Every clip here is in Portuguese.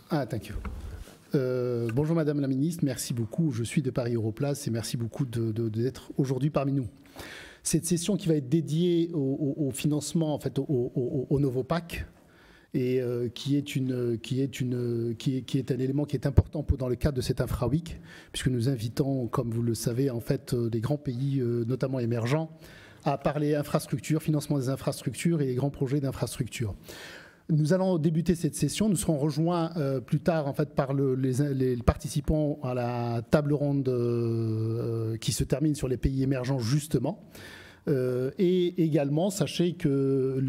Thank you. Bonjour Madame la Ministre, merci beaucoup. Je suis de Paris Europlace et merci beaucoup d'être aujourd'hui parmi nous. Cette session qui va être dédiée au financement, en fait, au nouveau PAC, et qui est un élément qui est important dans le cadre de cette InfraWeek, puisque nous invitons, comme vous le savez, en fait, des grands pays, notamment émergents, à parler infrastructure, financement des infrastructures et les grands projets d'infrastructure. Nous allons débuter cette session. Nous serons rejoints plus tard en fait, par les participants à la table ronde qui se termine sur les pays émergents, justement. Et également, sachez que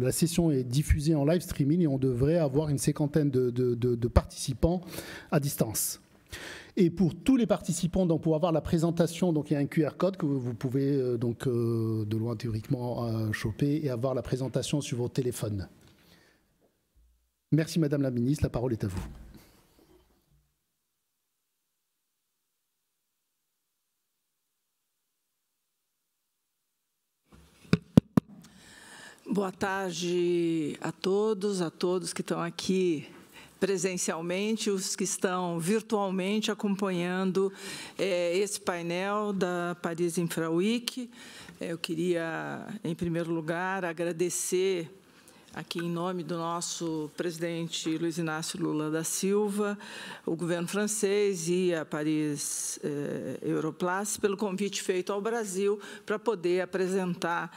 la session est diffusée en live streaming et on devrait avoir une cinquantaine de participants à distance. Et pour tous les participants, donc pour avoir la présentation, donc il y a un QR code que vous pouvez de loin théoriquement choper et avoir la présentation sur votre téléphone. Merci Madame la Ministre, la parole est à vous. Boa tarde a todos que estão aqui presencialmente, os que estão virtualmente acompanhando esse painel da Paris InfraWeek. Eu queria, em primeiro lugar, agradecer aqui em nome do nosso presidente Luiz Inácio Lula da Silva, o governo francês e a Paris Europlace pelo convite feito ao Brasil para poder apresentar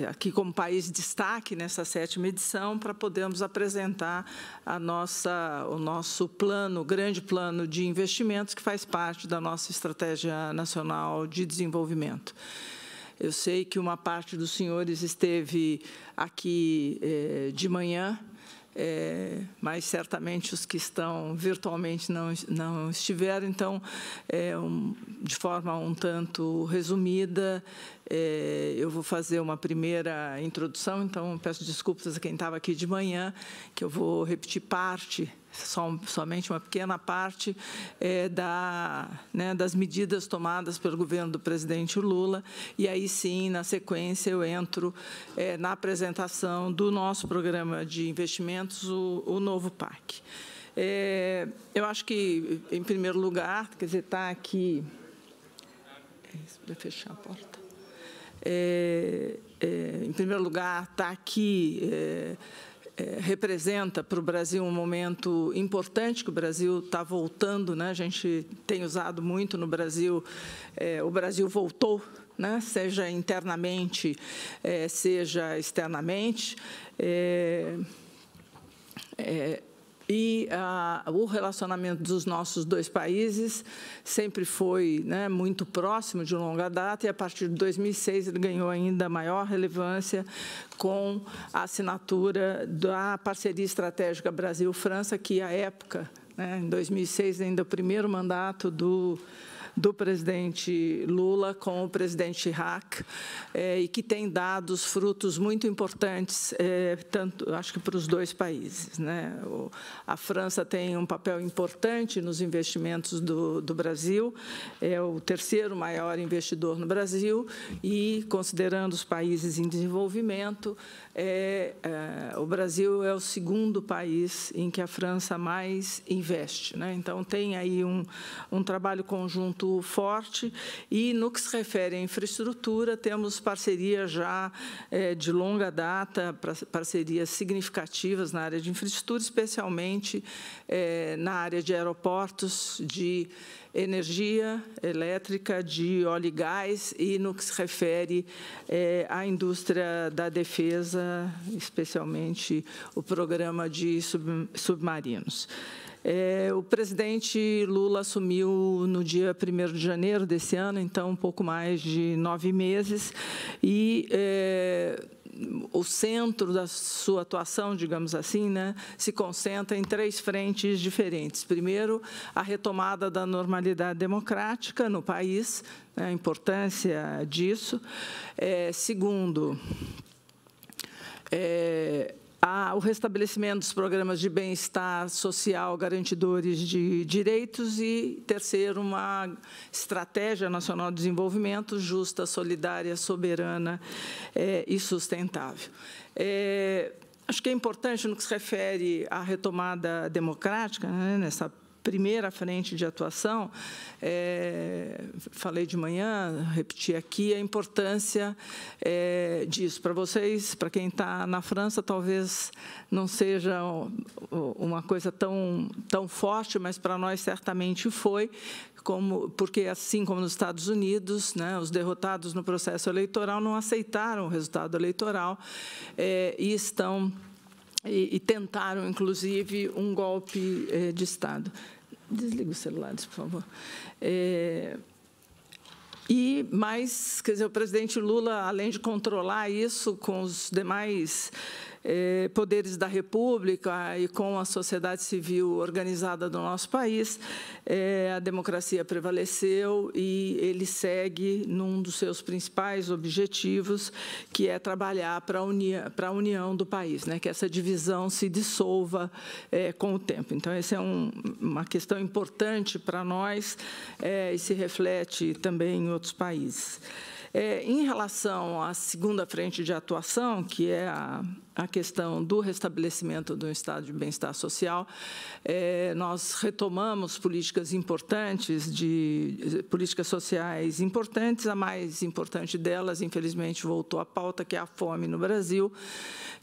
aqui como país de destaque nessa 7ª edição, para podermos apresentar o nosso plano, o grande plano de investimentos que faz parte da nossa Estratégia Nacional de Desenvolvimento. Eu sei que uma parte dos senhores esteve aqui de manhã, mas certamente os que estão virtualmente não estiveram. Então, de forma um tanto resumida, eu vou fazer uma primeira introdução. Então, peço desculpas a quem estava aqui de manhã, que eu vou repetir parte, somente uma pequena parte das medidas tomadas pelo governo do presidente Lula, e aí sim, na sequência, eu entro na apresentação do nosso programa de investimentos, o novo PAC. Eu acho que, em primeiro lugar, quer dizer, está aqui... Vou fechar a porta. Em primeiro lugar, está aqui... representa para o Brasil um momento importante, que o Brasil está voltando, né? A gente tem usado muito no Brasil, o Brasil voltou, né? Seja internamente, seja externamente. O relacionamento dos nossos dois países sempre foi, né, muito próximo, de longa data, e a partir de 2006 ele ganhou ainda maior relevância com a assinatura da parceria estratégica Brasil-França, que, à época, né, em 2006, ainda o primeiro mandato do presidente Lula com o presidente Chirac, e que tem dado frutos muito importantes, tanto, acho que para os dois países, né? A França tem um papel importante nos investimentos do Brasil, é o 3º maior investidor no Brasil, e, considerando os países em desenvolvimento, o Brasil é o 2º país em que a França mais investe, né? Então, tem aí um trabalho conjunto forte, e, no que se refere à infraestrutura, temos parcerias já de longa data, parcerias significativas na área de infraestrutura, especialmente na área de aeroportos, de energia elétrica, de óleo e gás, e no que se refere à indústria da defesa, especialmente o programa de submarinos. O presidente Lula assumiu no dia 1º de janeiro desse ano, então um pouco mais de 9 meses, e o centro da sua atuação, digamos assim, né, se concentra em 3 frentes diferentes. Primeiro, a retomada da normalidade democrática no país, né, a importância disso. Segundo, o restabelecimento dos programas de bem-estar social garantidores de direitos e, terceiro, uma estratégia nacional de desenvolvimento justa, solidária, soberana e sustentável. acho que é importante, no que se refere à retomada democrática, né, nessa primeira frente de atuação, falei de manhã, repeti aqui, a importância disso. Para vocês, para quem está na França, talvez não seja uma coisa tão forte, mas para nós certamente foi, porque, assim como nos Estados Unidos, né, os derrotados no processo eleitoral não aceitaram o resultado eleitoral e tentaram, inclusive, um golpe de Estado. Desliga os celulares, por favor. Mas, quer dizer, o presidente Lula, além de controlar isso com os demais poderes da República e com a sociedade civil organizada do nosso país, a democracia prevaleceu e ele segue num dos seus principais objetivos, que é trabalhar para a união do país, né, que essa divisão se dissolva com o tempo. Então, essa é uma questão importante para nós e se reflete também em outros países. Em relação à segunda frente de atuação, que é a questão do restabelecimento do estado de bem-estar social, nós retomamos políticas importantes, políticas sociais importantes. A mais importante delas, infelizmente, voltou à pauta, que é a fome no Brasil,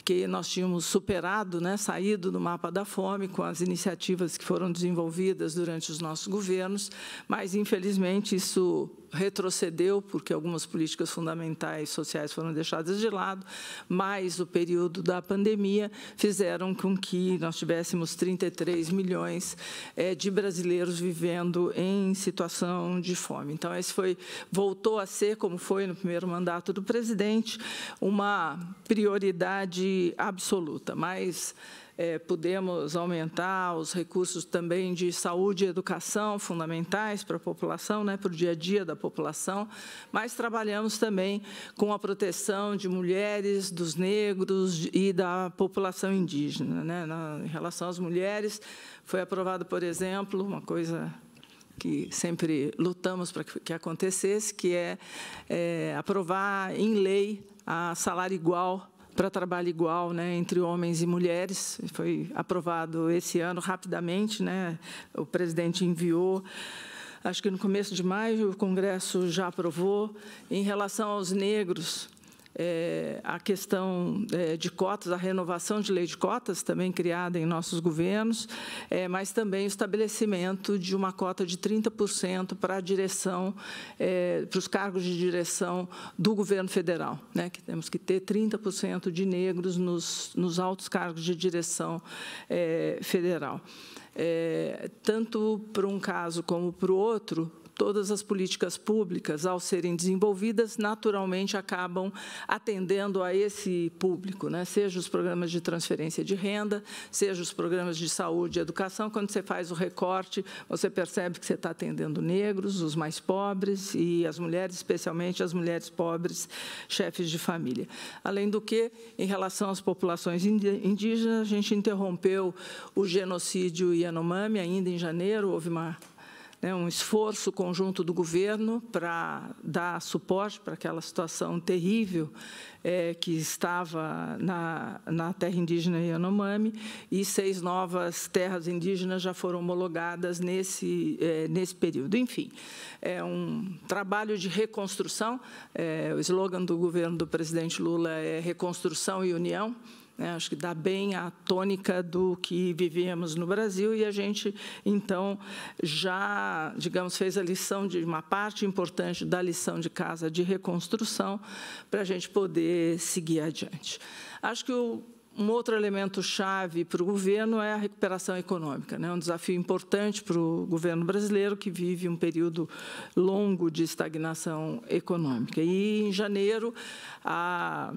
que nós tínhamos superado, né, saído do mapa da fome com as iniciativas que foram desenvolvidas durante os nossos governos, mas, infelizmente, isso retrocedeu, porque algumas políticas fundamentais sociais foram deixadas de lado, mas o período da pandemia fizeram com que nós tivéssemos 33 milhões de brasileiros vivendo em situação de fome. Então, voltou a ser, como foi no primeiro mandato do presidente, uma prioridade absoluta, mas podemos aumentar os recursos também de saúde e educação fundamentais para a população, né, para o dia a dia da população, mas trabalhamos também com a proteção de mulheres, dos negros e da população indígena, né. Em relação às mulheres, foi aprovado, por exemplo, uma coisa que sempre lutamos para que acontecesse, que é aprovar em lei a salário igual para trabalho igual, né, entre homens e mulheres. Foi aprovado esse ano rapidamente, né? O presidente enviou, acho que no começo de maio, o Congresso já aprovou. Em relação aos negros, a questão de cotas, a renovação de lei de cotas, também criada em nossos governos, mas também o estabelecimento de uma cota de 30% para a direção, para os cargos de direção do governo federal, né, que temos que ter 30% de negros nos altos cargos de direção federal. Tanto para um caso como para o outro, todas as políticas públicas, ao serem desenvolvidas, naturalmente acabam atendendo a esse público, né? Seja os programas de transferência de renda, seja os programas de saúde e educação. Quando você faz o recorte, você percebe que você está atendendo negros, os mais pobres e as mulheres, especialmente as mulheres pobres, chefes de família. Além do que, em relação às populações indígenas, a gente interrompeu o genocídio Yanomami, ainda em janeiro. Houve um esforço conjunto do governo para dar suporte para aquela situação terrível que estava na terra indígena Yanomami, e 6 novas terras indígenas já foram homologadas nesse período. Enfim, é um trabalho de reconstrução. O slogan do governo do presidente Lula é reconstrução e união. Acho que dá bem a tônica do que vivíamos no Brasil, e a gente, então, já, digamos, fez a lição de uma parte importante da lição de casa de reconstrução para a gente poder seguir adiante. Acho que um outro elemento chave para o governo é a recuperação econômica, né? Um desafio importante para o governo brasileiro, que vive um período longo de estagnação econômica. E, em janeiro, a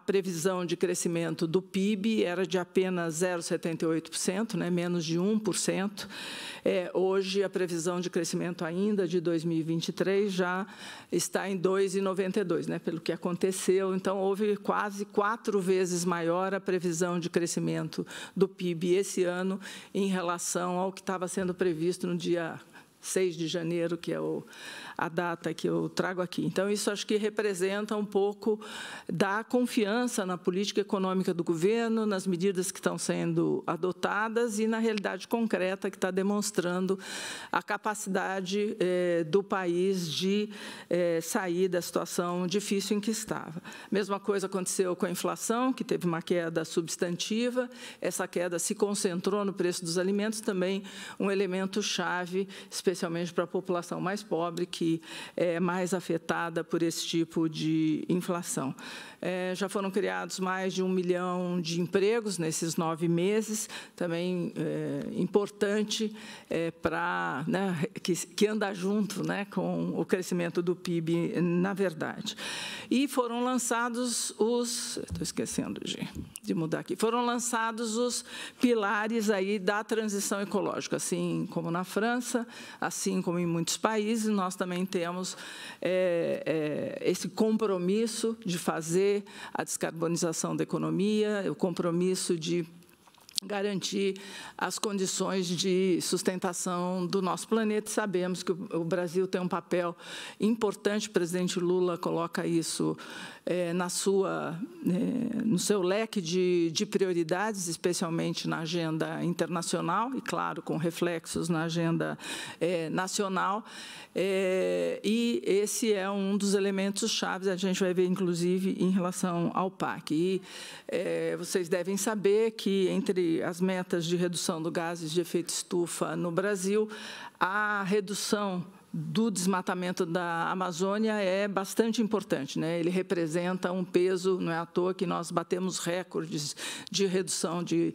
previsão de crescimento do PIB era de apenas 0,78%, né, menos de 1%. Hoje, a previsão de crescimento ainda de 2023 já está em 2,92%, né, pelo que aconteceu. Então, houve quase 4 vezes maior a previsão de crescimento do PIB esse ano em relação ao que estava sendo previsto no dia 6 de janeiro, que é a data que eu trago aqui. Então, isso acho que representa um pouco da confiança na política econômica do governo, nas medidas que estão sendo adotadas e na realidade concreta que está demonstrando a capacidade do país de sair da situação difícil em que estava. Mesma coisa aconteceu com a inflação, que teve uma queda substantiva. Essa queda se concentrou no preço dos alimentos, também um elemento chave, especialmente para a população mais pobre, que é mais afetada por esse tipo de inflação. Já foram criados mais de 1 milhão de empregos nesses 9 meses, também importante para, né, que anda junto, né, com o crescimento do PIB, na verdade. E foram lançados estou esquecendo de mudar aqui, foram lançados os pilares aí da transição ecológica, assim como na França, assim como em muitos países, nós também temos esse compromisso de fazer a descarbonização da economia, o compromisso de garantir as condições de sustentação do nosso planeta. Sabemos que o Brasil tem um papel importante, o presidente Lula coloca isso no seu leque de prioridades, especialmente na agenda internacional e, claro, com reflexos na agenda nacional. E esse é um dos elementos chaves, a gente vai ver, inclusive, em relação ao PAC. E vocês devem saber que, entre as metas de redução do gases de efeito estufa no Brasil, a redução do desmatamento da Amazônia é bastante importante, né? Ele representa um peso, não é à toa que nós batemos recordes de redução de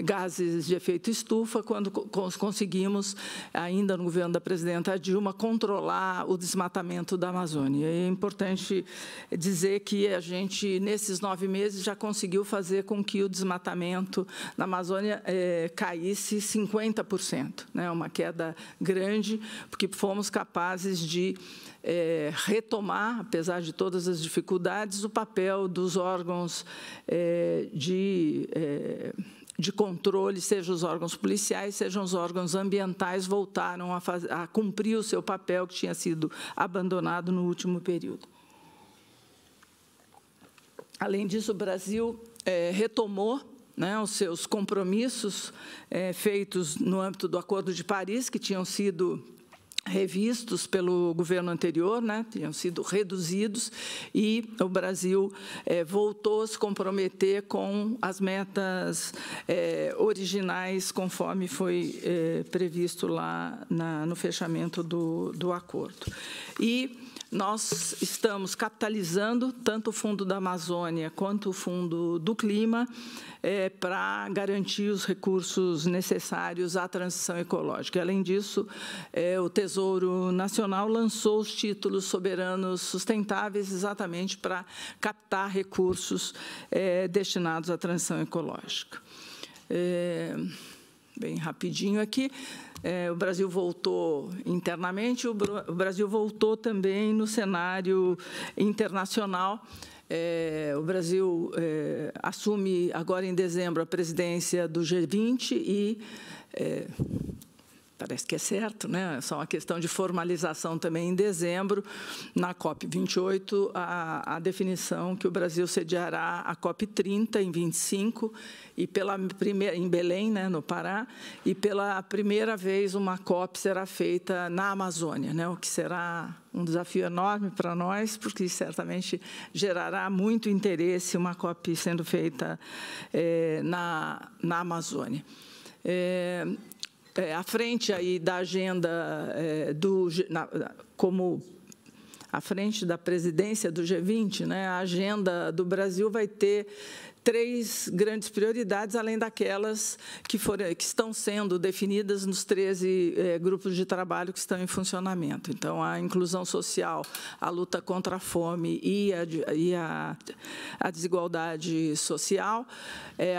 gases de efeito estufa quando conseguimos, ainda no governo da presidenta Dilma, controlar o desmatamento da Amazônia. É importante dizer que a gente, nesses 9 meses, já conseguiu fazer com que o desmatamento na Amazônia caísse 50%, né? Uma queda grande, porque fomos capazes de retomar, apesar de todas as dificuldades, o papel dos órgãos de controle, sejam os órgãos policiais, sejam os órgãos ambientais, voltaram a cumprir o seu papel que tinha sido abandonado no último período. Além disso, o Brasil retomou, né, os seus compromissos feitos no âmbito do Acordo de Paris, que tinham sido revistos pelo governo anterior, né, tinham sido reduzidos, e o Brasil voltou a se comprometer com as metas originais, conforme foi previsto lá no fechamento do acordo. E nós estamos capitalizando tanto o Fundo da Amazônia quanto o Fundo do Clima para garantir os recursos necessários à transição ecológica. Além disso, o Tesouro Nacional lançou os títulos soberanos sustentáveis exatamente para captar recursos destinados à transição ecológica. Bem rapidinho aqui. O Brasil voltou internamente, o Brasil voltou também no cenário internacional. O Brasil assume agora em dezembro a presidência do G20 e parece que é certo, né? Só uma questão de formalização também em dezembro, na COP28, a definição que o Brasil sediará a COP30 em 25, e em Belém, né, no Pará, e pela primeira vez uma COP será feita na Amazônia, né, o que será um desafio enorme para nós, porque certamente gerará muito interesse uma COP sendo feita na Amazônia. À frente aí da agenda como à frente da presidência do G20, né, a agenda do Brasil vai ter 3 grandes prioridades, além daquelas que estão sendo definidas nos 13 grupos de trabalho que estão em funcionamento. Então, a inclusão social, a luta contra a fome e a desigualdade social,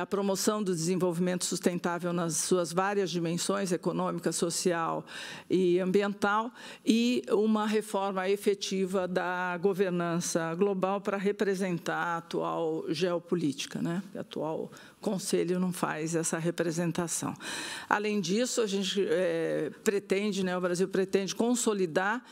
a promoção do desenvolvimento sustentável nas suas várias dimensões, econômica, social e ambiental, e uma reforma efetiva perspectiva da governança global para representar a atual geopolítica, né? A atual Conselho não faz essa representação. Além disso, a gente pretende, né, o Brasil pretende consolidar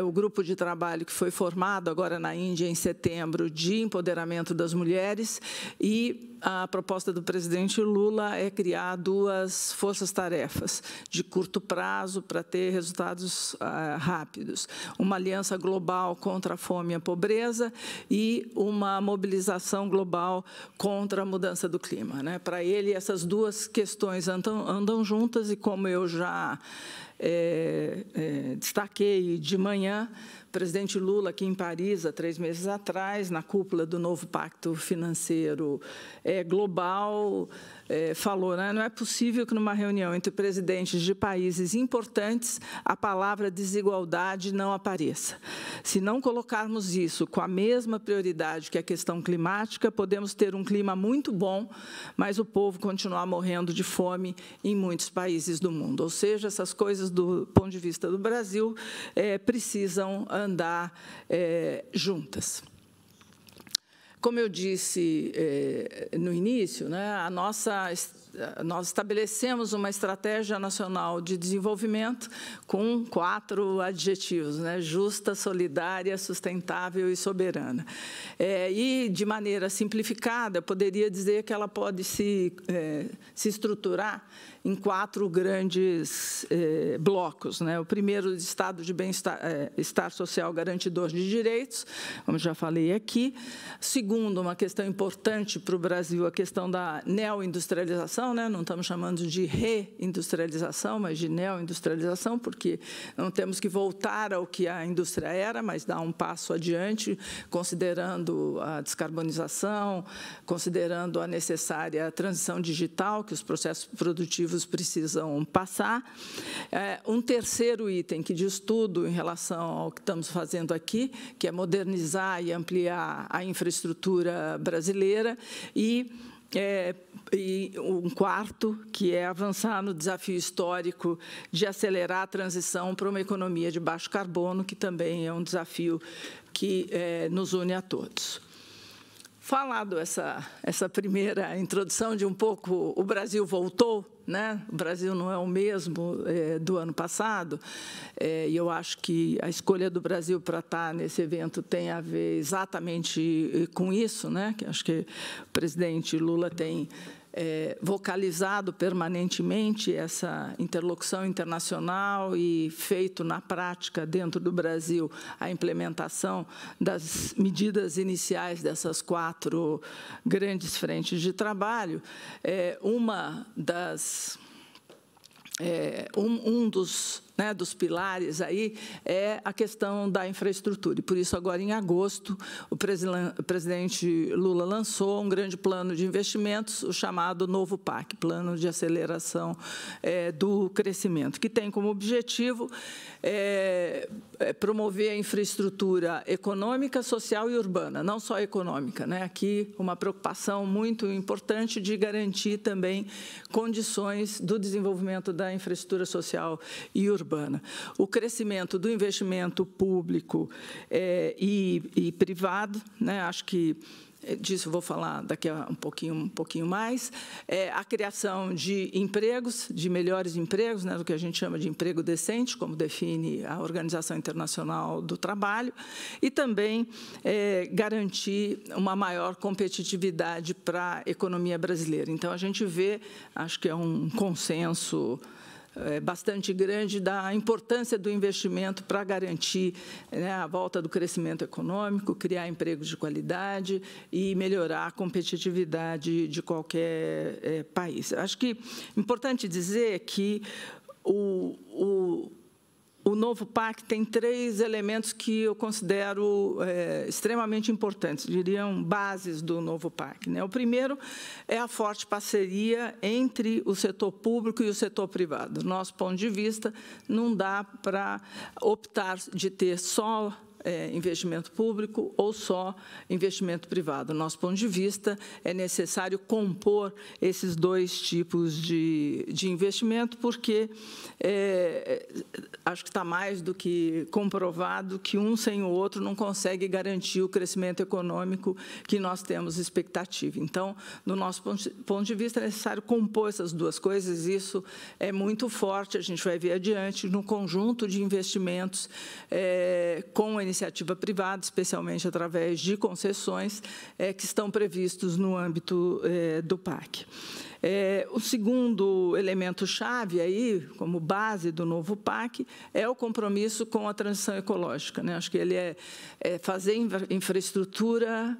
o grupo de trabalho que foi formado agora na Índia em setembro de empoderamento das mulheres, e a proposta do presidente Lula é criar 2 forças-tarefas de curto prazo para ter resultados rápidos. Uma aliança global contra a fome e a pobreza e uma mobilização global contra a mudança do clima. Né? Para ele, essas 2 questões andam juntas, e como eu já destaquei de manhã, o presidente Lula, aqui em Paris, há 3 meses atrás, na cúpula do novo Pacto Financeiro Global, falou, né, não é possível que numa reunião entre presidentes de países importantes a palavra desigualdade não apareça. Se não colocarmos isso com a mesma prioridade que a questão climática, podemos ter um clima muito bom, mas o povo continuar morrendo de fome em muitos países do mundo. Ou seja, essas coisas, do ponto de vista do Brasil, precisam andar juntas. Como eu disse no início, né, nós estabelecemos uma estratégia nacional de desenvolvimento com 4 adjetivos, né, justa, solidária, sustentável e soberana. E, de maneira simplificada, eu poderia dizer que ela pode se estruturar em 4 grandes blocos. Né? O primeiro, de estado de bem-estar social garantidor de direitos, como já falei aqui. Segundo, uma questão importante para o Brasil, a questão da neoindustrialização, né? Não estamos chamando de reindustrialização, mas de neoindustrialização, porque não temos que voltar ao que a indústria era, mas dar um passo adiante, considerando a descarbonização, considerando a necessária transição digital que os processos produtivos precisam passar. Um terceiro item que diz tudo em relação ao que estamos fazendo aqui, que é modernizar e ampliar a infraestrutura brasileira, e um quarto, que é avançar no desafio histórico de acelerar a transição para uma economia de baixo carbono, que também é um desafio que nos une a todos. Falado essa primeira introdução de um pouco o Brasil voltou, né? O Brasil não é o mesmo do ano passado, e eu acho que a escolha do Brasil para estar nesse evento tem a ver exatamente com isso, né? Que acho que o presidente Lula tem vocalizado permanentemente essa interlocução internacional e feito na prática, dentro do Brasil, a implementação das medidas iniciais dessas 4 grandes frentes de trabalho. Uma das... dos pilares aí é a questão da infraestrutura. E, por isso, agora, em agosto, o presidente Lula lançou um grande plano de investimentos, o chamado Novo PAC, Plano de Aceleração do Crescimento, que tem como objetivo promover a infraestrutura econômica, social e urbana, não só econômica, né? Aqui, uma preocupação muito importante de garantir também condições do desenvolvimento da infraestrutura social e urbana. O crescimento do investimento público e privado, né? Acho que disso eu vou falar daqui a um pouquinho mais, a criação de empregos, de melhores empregos, né, do que a gente chama de emprego decente, como define a Organização Internacional do Trabalho, e também garantir uma maior competitividade para a economia brasileira. Então, a gente vê, acho que é um consenso bastante grande da importância do investimento para garantir, né, a volta do crescimento econômico, criar empregos de qualidade e melhorar a competitividade de qualquer país. Acho que é importante dizer que o novo PAC tem 3 elementos que eu considero extremamente importantes, diriam bases do novo PAC. Né? O primeiro é a forte parceria entre o setor público e o setor privado. Do nosso ponto de vista, não dá para optar de ter só investimento público ou só investimento privado. Do nosso ponto de vista, é necessário compor esses dois tipos de investimento, porque acho que está mais do que comprovado que um sem o outro não consegue garantir o crescimento econômico que nós temos expectativa. Então, do nosso ponto de vista, é necessário compor essas duas coisas, isso é muito forte, a gente vai ver adiante no conjunto de investimentos com a iniciativa privada, especialmente através de concessões que estão previstos no âmbito do PAC. O segundo elemento-chave, aí, como base do novo PAC, é o compromisso com a transição ecológica, né? Acho que ele é fazer infraestrutura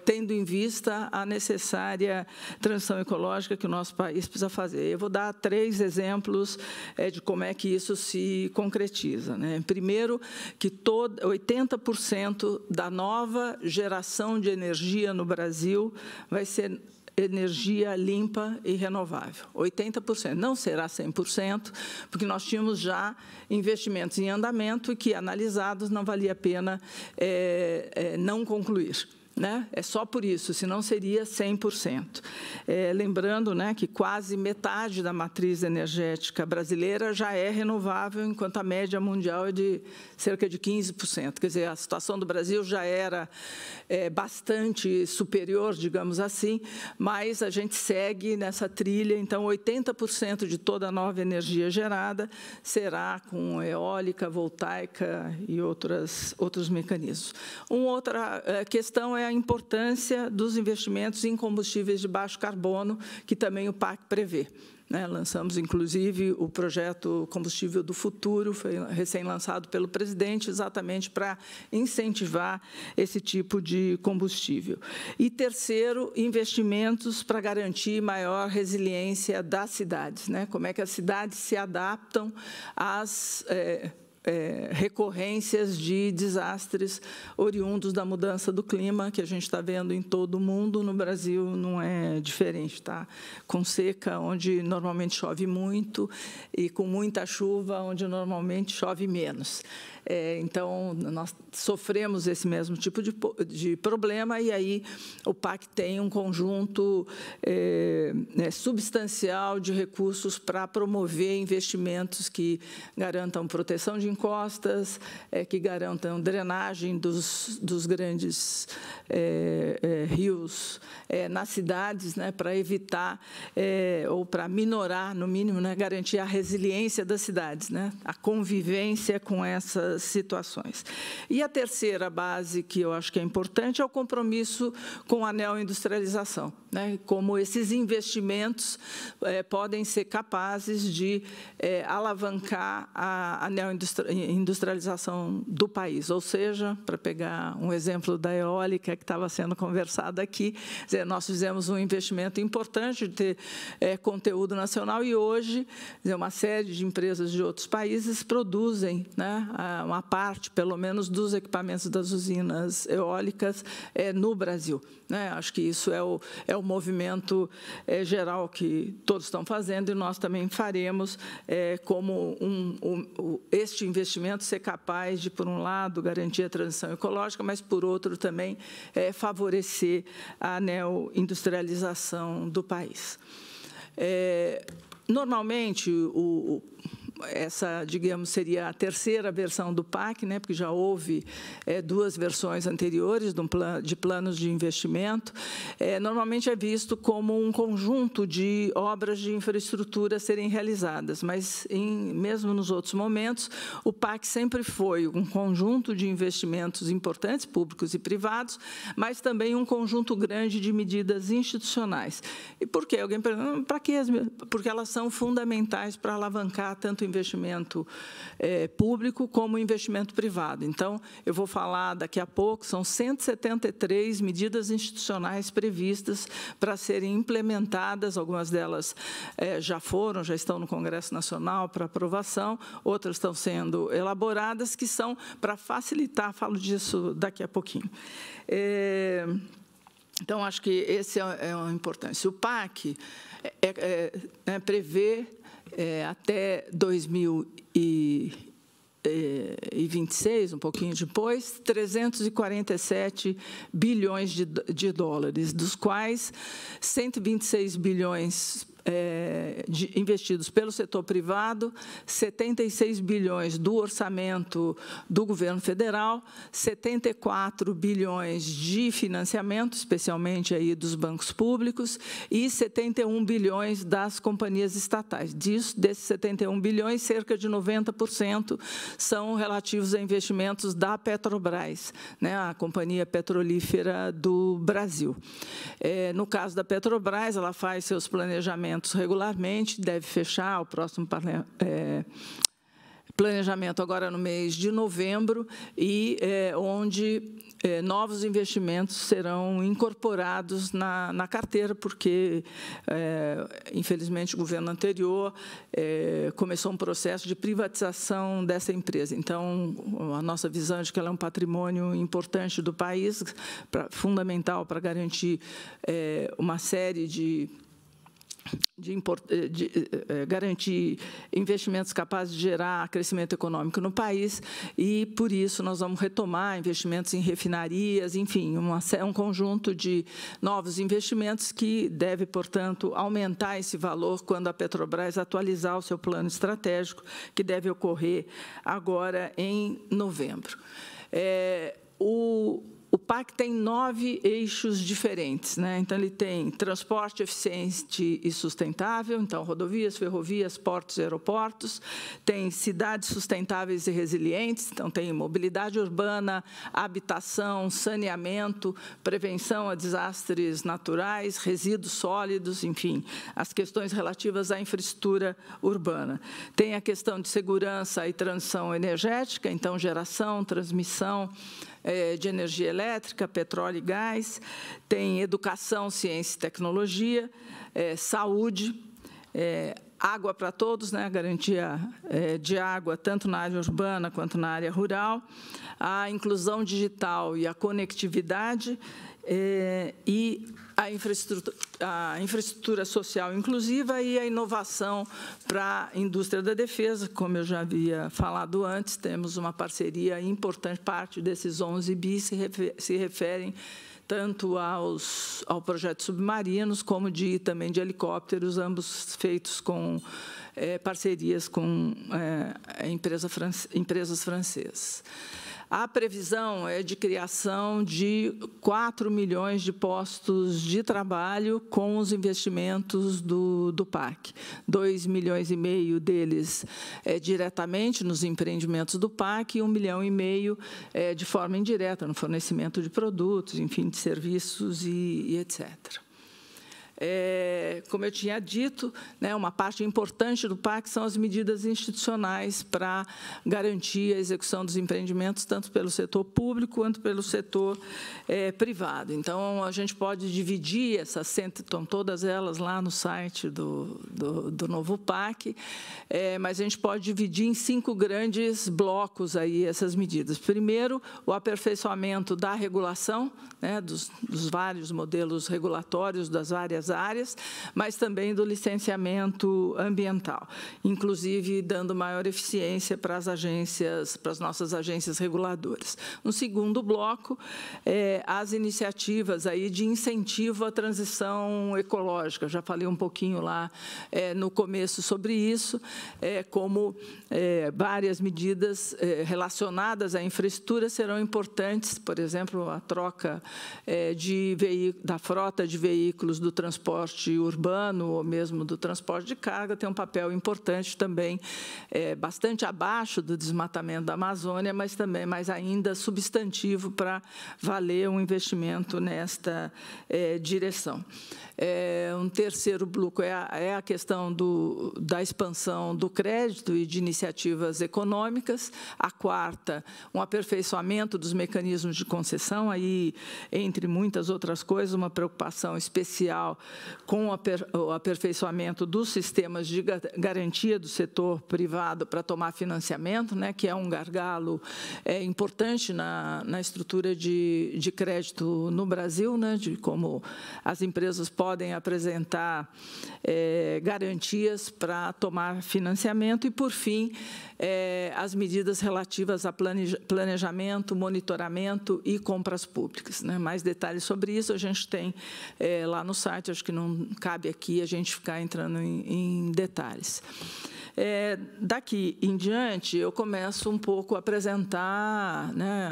tendo em vista a necessária transição ecológica que o nosso país precisa fazer. Eu vou dar 3 exemplos de como é que isso se concretiza, né? Primeiro, que 80% da nova geração de energia no Brasil vai ser energia limpa e renovável, 80%. Não será 100%, porque nós tínhamos já investimentos em andamento e que, analisados, não valia a pena não concluir. Né? É só por isso, senão seria 100%. Lembrando, né, que quase metade da matriz energética brasileira já é renovável, enquanto a média mundial é de cerca de 15%. Quer dizer, a situação do Brasil já era bastante superior, digamos assim, mas a gente segue nessa trilha. Então, 80% de toda a nova energia gerada será com eólica, voltaica e outros mecanismos. Uma outra questão é a importância dos investimentos em combustíveis de baixo carbono, que também o PAC prevê. Lançamos, inclusive, o projeto Combustível do Futuro, foi recém-lançado pelo presidente, exatamente para incentivar esse tipo de combustível. E, terceiro, investimentos para garantir maior resiliência das cidades. Como é que as cidades se adaptam às recorrências de desastres oriundos da mudança do clima, que a gente está vendo em todo o mundo. No Brasil não é diferente, tá? Com seca, onde normalmente chove muito, e com muita chuva, onde normalmente chove menos. Então, nós sofremos esse mesmo tipo de problema, e aí o PAC tem um conjunto substancial de recursos para promover investimentos que garantam proteção de encostas, que garantam drenagem dos grandes rios nas cidades, para evitar ou para minorar, no mínimo, garantir a resiliência das cidades, a convivência com essas situações. E a terceira base, que eu acho que é importante, é o compromisso com a neoindustrialização, como esses investimentos podem ser capazes de alavancar a neoindustrialização do país. Ou seja, para pegar um exemplo da eólica que estava sendo conversada aqui, nós fizemos um investimento importante de ter conteúdo nacional, e hoje uma série de empresas de outros países produzem uma parte, pelo menos, dos equipamentos das usinas eólicas no Brasil. Acho que isso é o movimento geral que todos estão fazendo, e nós também faremos como este investimento ser capaz de, por um lado, garantir a transição ecológica, mas, por outro, também favorecer a neoindustrialização do país. Normalmente, essa, digamos, seria a terceira versão do PAC, porque já houve 2 versões anteriores de planos de investimento. Normalmente é visto como um conjunto de obras de infraestrutura a serem realizadas, mas, mesmo nos outros momentos, o PAC sempre foi um conjunto de investimentos importantes, públicos e privados, mas também um conjunto grande de medidas institucionais. E por quê? Alguém pergunta, para quê? Porque elas são fundamentais para alavancar tanto o investimento público como o investimento privado. Então, eu vou falar daqui a pouco, são 173 medidas institucionais previstas para serem implementadas, algumas delas já estão no Congresso Nacional para aprovação, outras estão sendo elaboradas, que são para facilitar, falo disso daqui a pouquinho. Então, acho que esse é o importante. O PAC prevê até 2030 2026, um pouquinho depois, 347 bilhões de dólares, dos quais 126 bilhões investidos pelo setor privado, 76 bilhões do orçamento do governo federal, 74 bilhões de financiamento, especialmente aí dos bancos públicos, e 71 bilhões das companhias estatais. Desses 71 bilhões, cerca de 90% são relativos a investimentos da Petrobras, né, a companhia petrolífera do Brasil. No caso da Petrobras, ela faz seus planejamentos regularmente, deve fechar o próximo planejamento agora no mês de novembro, e onde novos investimentos serão incorporados na carteira, porque, infelizmente, o governo anterior começou um processo de privatização dessa empresa. Então, a nossa visão é de que ela é um patrimônio importante do país, fundamental para garantir uma série de garantir investimentos capazes de gerar crescimento econômico no país, e, por isso, nós vamos retomar investimentos em refinarias, enfim, um conjunto de novos investimentos que deve, portanto, aumentar esse valor quando a Petrobras atualizar o seu plano estratégico, que deve ocorrer agora em novembro. O PAC tem 9 eixos diferentes, né? Então, ele tem transporte eficiente e sustentável, então, rodovias, ferrovias, portos e aeroportos, tem cidades sustentáveis e resilientes, então, tem mobilidade urbana, habitação, saneamento, prevenção a desastres naturais, resíduos sólidos, enfim, as questões relativas à infraestrutura urbana. Tem a questão de segurança e transição energética, então, geração, transmissão de energia elétrica, petróleo e gás, tem educação, ciência e tecnologia, saúde, água para todos, né, a garantia de água tanto na área urbana quanto na área rural, a inclusão digital e a conectividade, e a infraestrutura social inclusiva e a inovação para a indústria da defesa. Como eu já havia falado antes, temos uma parceria importante, parte desses 11 bi se referem tanto ao projeto submarinos, como também de helicópteros, ambos feitos com parcerias com empresas francesas. A previsão é de criação de 4 milhões de postos de trabalho com os investimentos do PAC. 2,5 milhões deles diretamente nos empreendimentos do PAC e 1,5 milhão de forma indireta, no fornecimento de produtos, enfim, de serviços e etc. Como eu tinha dito, né, uma parte importante do PAC são as medidas institucionais para garantir a execução dos empreendimentos, tanto pelo setor público quanto pelo setor privado. Então, a gente pode dividir estão todas elas lá no site do novo PAC, mas a gente pode dividir em 5 grandes blocos aí essas medidas. Primeiro, o aperfeiçoamento da regulação, né, dos vários modelos regulatórios das várias áreas, mas também do licenciamento ambiental, inclusive dando maior eficiência para as nossas agências reguladoras. No segundo bloco, as iniciativas aí de incentivo à transição ecológica. Já falei um pouquinho lá no começo sobre isso, como várias medidas relacionadas à infraestrutura serão importantes, por exemplo, a troca da frota de veículos do transporte urbano ou mesmo do transporte de carga tem um papel importante também, bastante abaixo do desmatamento da Amazônia, mas ainda substantivo para valer um investimento nesta direção. Um terceiro bloco é a questão da expansão do crédito e de iniciativas econômicas. A quarta, um aperfeiçoamento dos mecanismos de concessão, aí, entre muitas outras coisas, uma preocupação especial com o aperfeiçoamento dos sistemas de garantia do setor privado para tomar financiamento, né, que é um gargalo importante na estrutura de crédito no Brasil, né, de como as empresas podem apresentar garantias para tomar financiamento. E, por fim, as medidas relativas a planejamento, monitoramento e compras públicas, né? Mais detalhes sobre isso a gente tem lá no site, acho que não cabe aqui a gente ficar entrando em detalhes. Daqui em diante, eu começo um pouco a apresentar, né,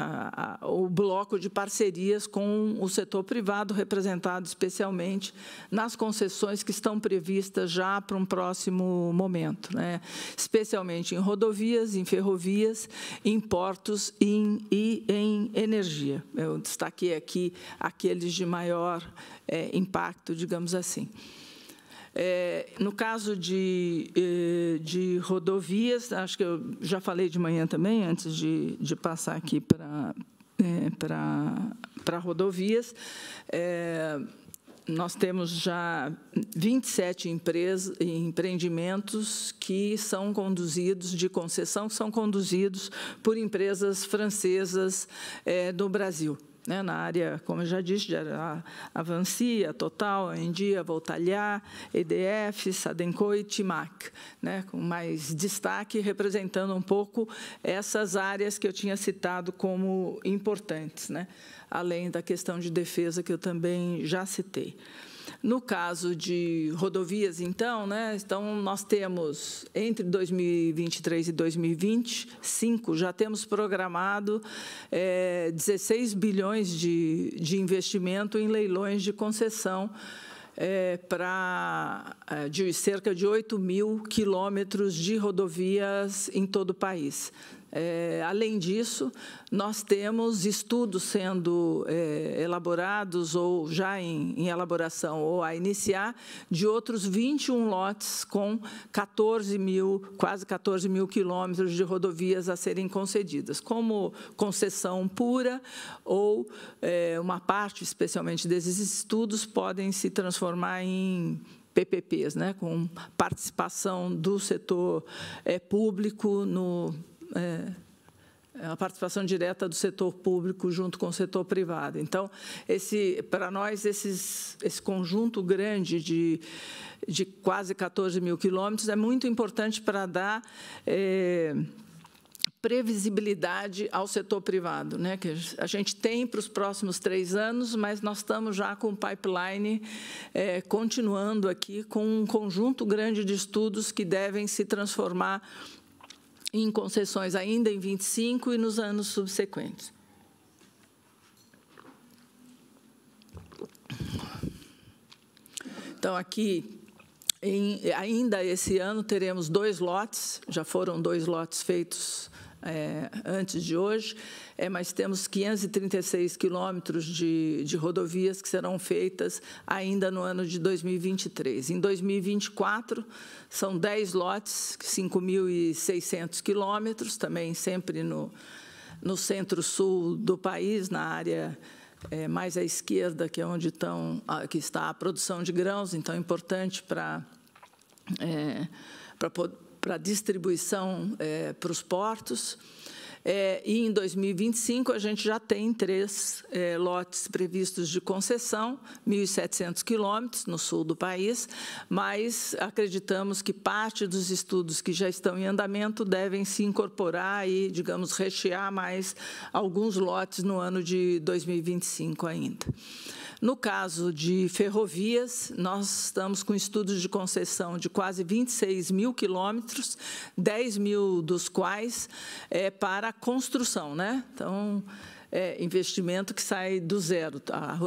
o bloco de parcerias com o setor privado, representado especialmente nas concessões que estão previstas já para um próximo momento, né, especialmente em rodovias, em ferrovias, em portos e em energia. Eu destaquei aqui aqueles de maior impacto, digamos assim. No caso de rodovias, acho que eu já falei de manhã também, antes de passar aqui para rodovias, nós temos já 27 empreendimentos que são conduzidos, de concessão, que são conduzidos por empresas francesas do Brasil. Né, na área, como eu já disse, a Vinci, a Total, a Engie, a Voltalhar, EDF, Sadenco e Timac, né, com mais destaque, representando um pouco essas áreas que eu tinha citado como importantes, né, além da questão de defesa que eu também já citei. No caso de rodovias, então, nós temos, entre 2023 e 2025, já temos programado 16 bilhões de investimento em leilões de concessão de cerca de 8 mil quilômetros de rodovias em todo o país. Além disso, nós temos estudos sendo elaborados ou já em elaboração ou a iniciar de outros 21 lotes com quase 14 mil quilômetros de rodovias a serem concedidas, como concessão pura ou uma parte, especialmente desses estudos, podem se transformar em PPPs, né, com participação do setor público a participação direta do setor público junto com o setor privado. Então, para nós, esse conjunto grande de quase 14 mil quilômetros é muito importante para dar previsibilidade ao setor privado, né, que a gente tem para os próximos 3 anos, mas nós estamos já com o pipeline continuando aqui com um conjunto grande de estudos que devem se transformar em concessões ainda em 25 e nos anos subsequentes. Então, aqui, ainda esse ano, teremos 2 lotes, já foram 2 lotes feitos antes de hoje, mas temos 536 quilômetros de rodovias que serão feitas ainda no ano de 2023. Em 2024, são 10 lotes, 5.600 quilômetros, também sempre no centro-sul do país, na área mais à esquerda, que é onde que está a produção de grãos, então é importante para a distribuição para os portos. E em 2025, a gente já tem 3 lotes previstos de concessão, 1.700 quilômetros no sul do país, mas acreditamos que parte dos estudos que já estão em andamento devem se incorporar e, digamos, rechear mais alguns lotes no ano de 2025 ainda. No caso de ferrovias, nós estamos com estudos de concessão de quase 26 mil quilômetros, 10 mil dos quais para a construção, né? Então, investimento que sai do zero,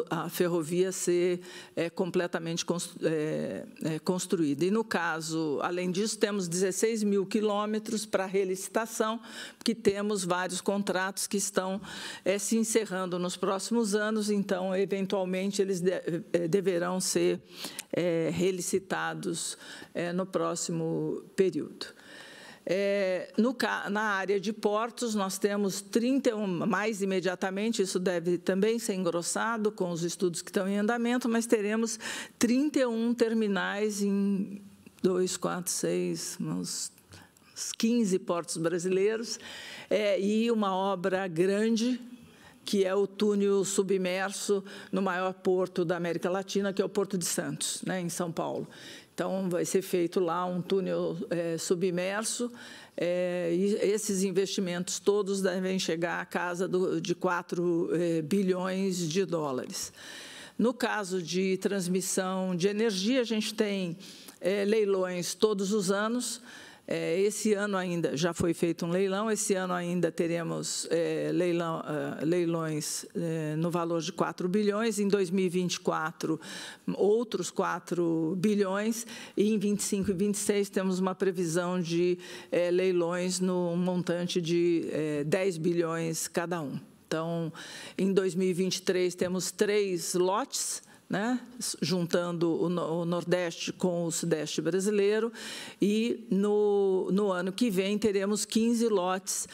a ferrovia ser completamente construída. E, no caso, além disso, temos 16 mil quilômetros para relicitação, porque temos vários contratos que estão se encerrando nos próximos anos, então, eventualmente, eles deverão ser relicitados no próximo período. Na área de portos, nós temos 31, mais imediatamente, isso deve também ser engrossado com os estudos que estão em andamento, mas teremos 31 terminais em 2, 4, 6, uns 15 portos brasileiros, e uma obra grande, que é o túnel submerso no maior porto da América Latina, que é o Porto de Santos, né, em São Paulo. Então, vai ser feito lá um túnel submerso, e esses investimentos todos devem chegar à casa de 4 bilhões de dólares. No caso de transmissão de energia, a gente tem leilões todos os anos. Esse ano ainda já foi feito um leilão, esse ano ainda teremos leilões no valor de 4 bilhões, em 2024 outros 4 bilhões, e em 25 e 26 temos uma previsão de leilões no montante de 10 bilhões cada um. Então, em 2023 temos 3 lotes, né, juntando o Nordeste com o Sudeste brasileiro, e no ano que vem teremos 15 lotes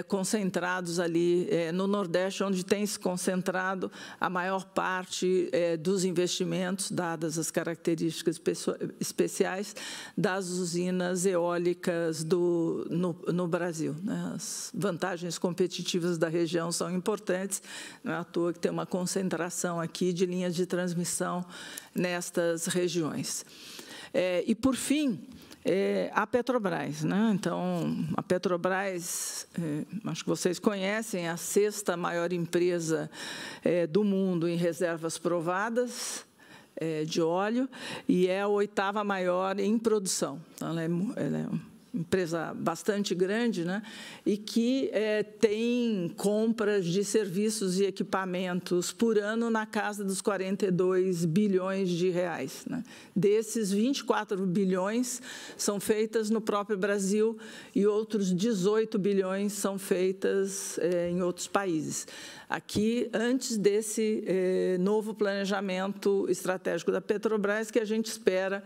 concentrados ali no Nordeste, onde tem se concentrado a maior parte dos investimentos, dadas as características especiais das usinas eólicas no Brasil, né? As vantagens competitivas da região são importantes, não é à toa que tem uma concentração aqui de linhas de transmissão nestas regiões. E, por fim, a Petrobras, né? Então, a Petrobras, acho que vocês conhecem, é a 6ª maior empresa do mundo em reservas provadas de óleo, e é a 8ª maior em produção. Então, ela é uma empresa bastante grande, né, e que tem compras de serviços e equipamentos por ano na casa dos 42 bilhões de reais, né? Desses, 24 bilhões são feitas no próprio Brasil e outros 18 bilhões são feitas em outros países. Aqui, antes desse novo planejamento estratégico da Petrobras, que a gente espera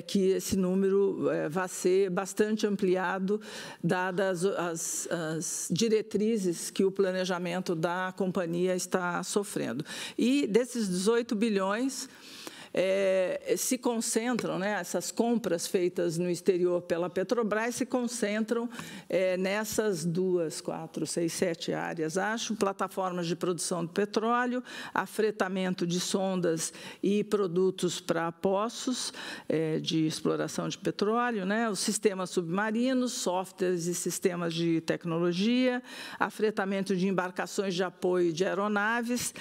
que esse número vá ser bastante ampliado, dadas as diretrizes que o planejamento da companhia está sofrendo. E desses 18 bilhões, se concentram, né, essas compras feitas no exterior pela Petrobras se concentram nessas 2, 4, 6, 7 áreas, acho: plataformas de produção de petróleo, afretamento de sondas e produtos para poços de exploração de petróleo, né, os sistemas submarinos, softwares e sistemas de tecnologia, afretamento de embarcações de apoio de aeronaves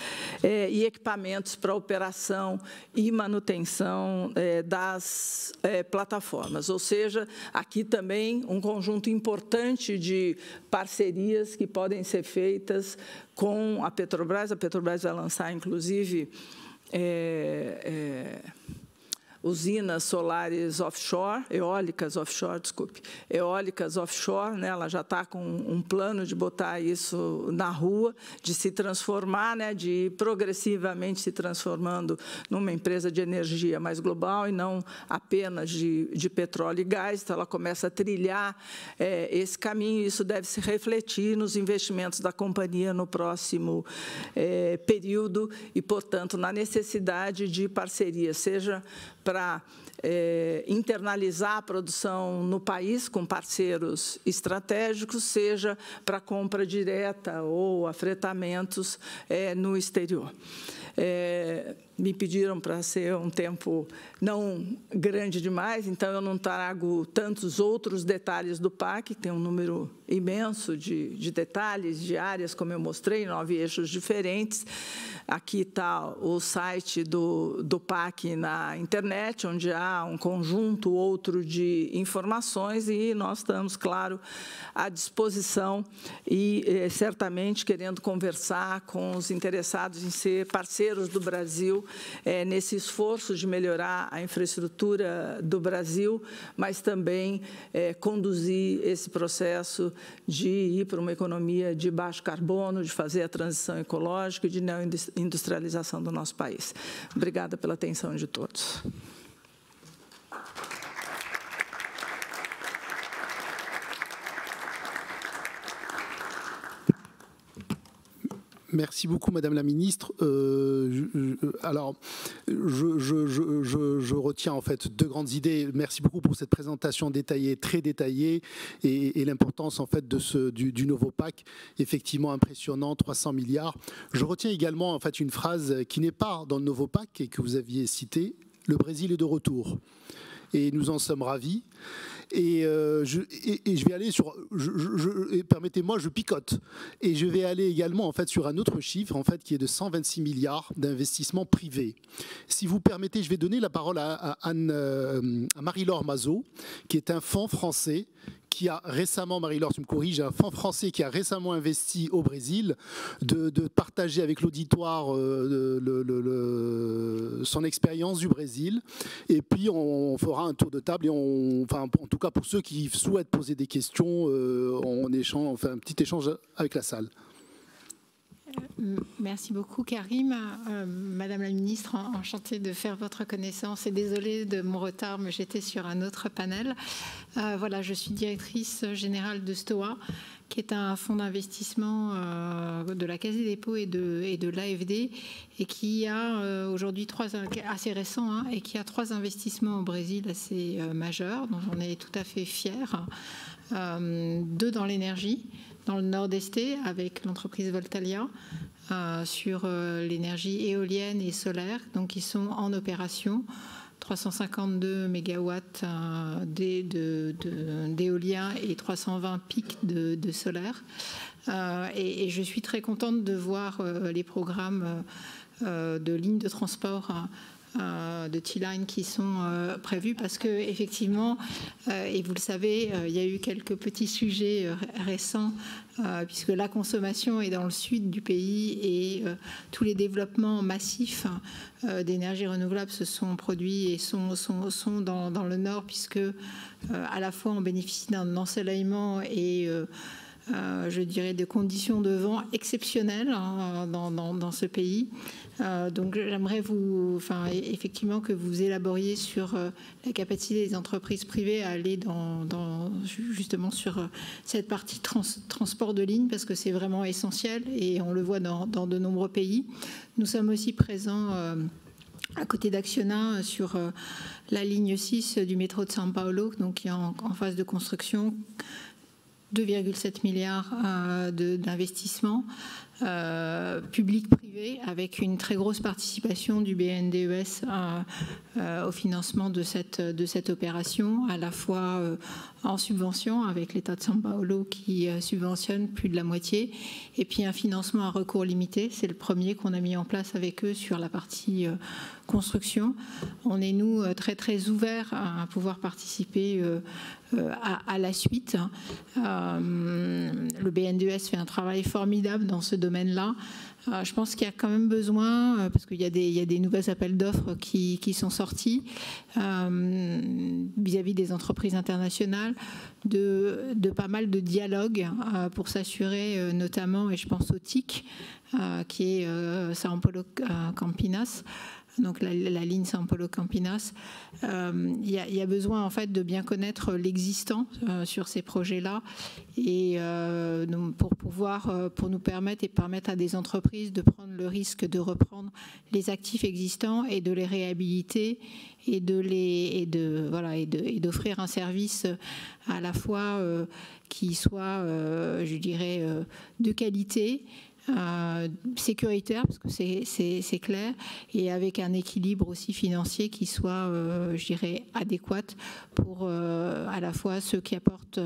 e equipamentos para operação e manutenção das plataformas. Ou seja, aqui também um conjunto importante de parcerias que podem ser feitas com a Petrobras. A Petrobras vai lançar, inclusive, usinas solares offshore, eólicas offshore, né? Ela já está com um plano de botar isso na rua, de se transformar, né? De ir progressivamente se transformando numa empresa de energia mais global e não apenas de petróleo e gás. Então, ela começa a trilhar esse caminho, e isso deve se refletir nos investimentos da companhia no próximo período e, portanto, na necessidade de parceria, seja para internalizar a produção no país com parceiros estratégicos, seja para compra direta ou afretamentos no exterior. Me pediram para ser um tempo não grande demais, então eu não trago tantos outros detalhes do PAC, que tem um número imenso de detalhes, de áreas, como eu mostrei, 9 eixos diferentes. Aqui está o site do PAC na internet, onde há um conjunto outro de informações, e nós estamos, claro, à disposição e certamente querendo conversar com os interessados em ser parceiros do Brasil nesse esforço de melhorar a infraestrutura do Brasil, mas também conduzir esse processo de ir para uma economia de baixo carbono, de fazer a transição ecológica e de neoindustrialização do nosso país. Obrigada pela atenção de todos. Merci beaucoup, Madame la Ministre. Alors, je retiens en fait deux grandes idées. Merci beaucoup pour cette présentation détaillée, très détaillée, et l'importance en fait du nouveau PAC, effectivement impressionnant, 300 milliards. Je retiens également en fait une phrase qui n'est pas dans le nouveau PAC et que vous aviez citée: le Brésil est de retour. Et nous en sommes ravis. Et je vais aller sur, permettez-moi, je picote. Et je vais aller également en fait sur un autre chiffre en fait qui est de 126 milliards d'investissements privés. Si vous permettez, je vais donner la parole à Marie-Laure Mazot, qui est un fonds français qui a récemment, Marie-Laure, tu me corriges, un fonds français qui a récemment investi au Brésil, de partager avec l'auditoire son expérience du Brésil. Et puis, on fera un tour de table et enfin, en tout cas, pour ceux qui souhaitent poser des questions, on fait un petit échange avec la salle. Merci beaucoup, Karim. Madame la Ministre, enchantée de faire votre connaissance et désolée de mon retard, mais j'étais sur un autre panel. Voilà, je suis directrice générale de STOA, qui est un fonds d'investissement de la Caisse des dépôts et de l'AFD, et qui a aujourd'hui assez récent, hein, et qui a 3 investissements au Brésil assez majeurs, dont on est tout à fait fiers. 2 dans l'énergie, dans le nord-est avec l'entreprise Voltalia, sur l'énergie éolienne et solaire, donc ils sont en opération. 352 mégawatts d'éolien et 320 pics de solaire. Et je suis très contente de voir les programmes de lignes de transport de T-Line qui sont prévus, parce que effectivement, et vous le savez, il y a eu quelques petits sujets récents, puisque la consommation est dans le sud du pays et tous les développements massifs d'énergie renouvelable se sont produits et sont dans le nord, puisque à la fois on bénéficie d'un ensoleillement et je dirais des conditions de vent exceptionnelles dans ce pays. Donc j'aimerais effectivement que vous élaboriez sur la capacité des entreprises privées à aller justement sur cette partie transport de ligne, parce que c'est vraiment essentiel et on le voit dans de nombreux pays. Nous sommes aussi présents à côté d'Acciona sur la ligne 6 du métro de São Paulo, donc qui est en phase de construction. 2,7 milliards d'investissements public-privé, avec une très grosse participation du BNDES au financement de cette opération, à la fois en subvention avec l'État de São Paulo qui subventionne plus de la moitié, et puis un financement à recours limité. C'est le premier qu'on a mis en place avec eux sur la partie construction. On est, nous, très très ouverts à pouvoir participer à la suite. Le BNDES fait un travail formidable dans ce domaine-là. Je pense qu'il y a quand même besoin, parce qu'il y a des nouveaux appels d'offres qui sont sortis vis-à-vis des entreprises internationales, de pas mal de dialogues pour s'assurer notamment, et je pense au TIC, qui est São Paulo Campinas, donc la ligne São Paulo Campinas. Il y a besoin en fait de bien connaître l'existant sur ces projets-là, et pour nous permettre à des entreprises de prendre le risque de reprendre les actifs existants et de les réhabiliter et d'offrir un service à la fois qui soit, je dirais, de qualité, sécuritaire, parce que c'est clair, et avec un équilibre aussi financier qui soit, je dirais, adéquat pour à la fois ceux qui apportent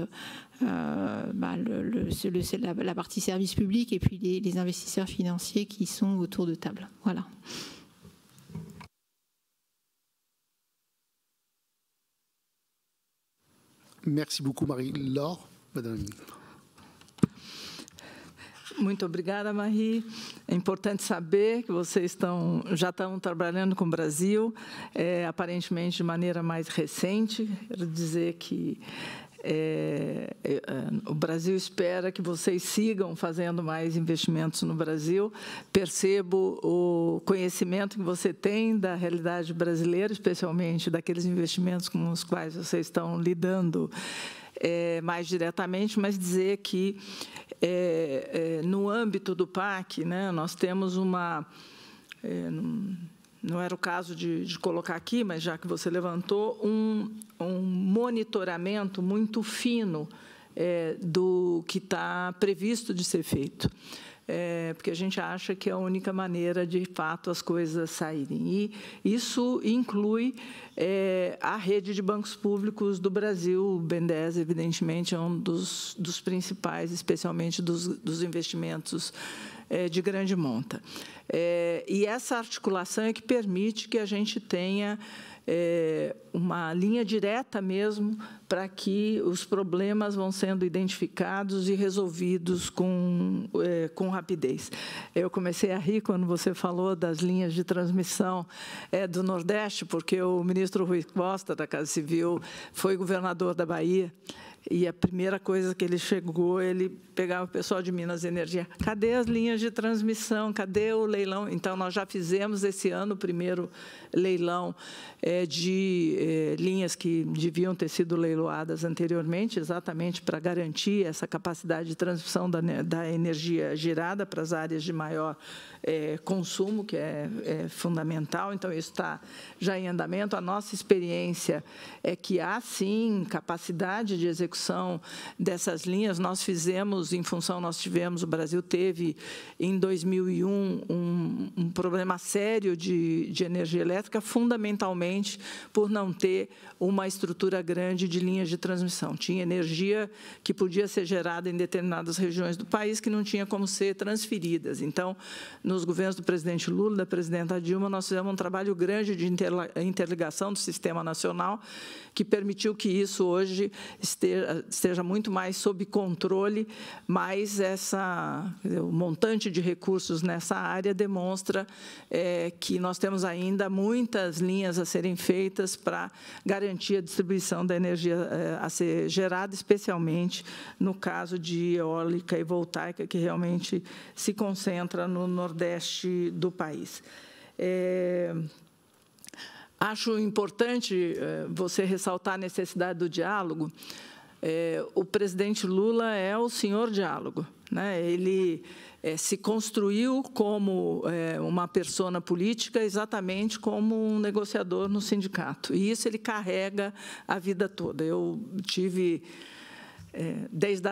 la partie service public et puis les investisseurs financiers qui sont autour de table. Voilà. Merci beaucoup, Marie-Laure. Madame la Ministre. Muito obrigada, Marie. É importante saber que vocês já estão trabalhando com o Brasil, aparentemente de maneira mais recente. Quero dizer que o Brasil espera que vocês sigam fazendo mais investimentos no Brasil. Percebo o conhecimento que você tem da realidade brasileira, especialmente daqueles investimentos com os quais vocês estão lidando mais diretamente, mas dizer que, no âmbito do PAC, né, nós temos uma... não era o caso de colocar aqui, mas já que você levantou, um monitoramento muito fino do que está previsto de ser feito. Porque a gente acha que é a única maneira, de fato, as coisas saírem. E isso inclui a rede de bancos públicos do Brasil. O BNDES, evidentemente, é um dos principais, especialmente dos investimentos de grande monta. E essa articulação é que permite que a gente tenha uma linha direta mesmo para que os problemas vão sendo identificados e resolvidos com rapidez. Eu comecei a rir quando você falou das linhas de transmissão do Nordeste, porque o ministro Rui Costa, da Casa Civil, foi governador da Bahia, e a primeira coisa que ele chegou, ele pegava o pessoal de Minas Energia. Cadê as linhas de transmissão? Cadê o leilão? Então, nós já fizemos esse ano o primeiro leilão de linhas que deviam ter sido leiloadas anteriormente, exatamente para garantir essa capacidade de transmissão da energia gerada para as áreas de maior consumo, que é fundamental. Então, isso está já em andamento. A nossa experiência é que há, sim, capacidade de execução dessas linhas. Nós fizemos, em função, o Brasil teve, em 2001, um problema sério de energia elétrica, fundamentalmente por não ter uma estrutura grande de linhas de transmissão. Tinha energia que podia ser gerada em determinadas regiões do país que não tinha como ser transferidas. Então, nos governos do presidente Lula e da presidenta Dilma, nós fizemos um trabalho grande de interligação do sistema nacional, que permitiu que isso hoje esteja muito mais sob controle, mas o montante de recursos nessa área demonstra que nós temos ainda muitas linhas a serem feitas para garantir a distribuição da energia a ser gerada, especialmente no caso de eólica e voltaica, que realmente se concentra no Nordeste do país. Acho importante você ressaltar a necessidade do diálogo. O presidente Lula é o senhor diálogo, né? Ele se construiu como uma persona política, exatamente como um negociador no sindicato. E isso ele carrega a vida toda. Eu tive... desde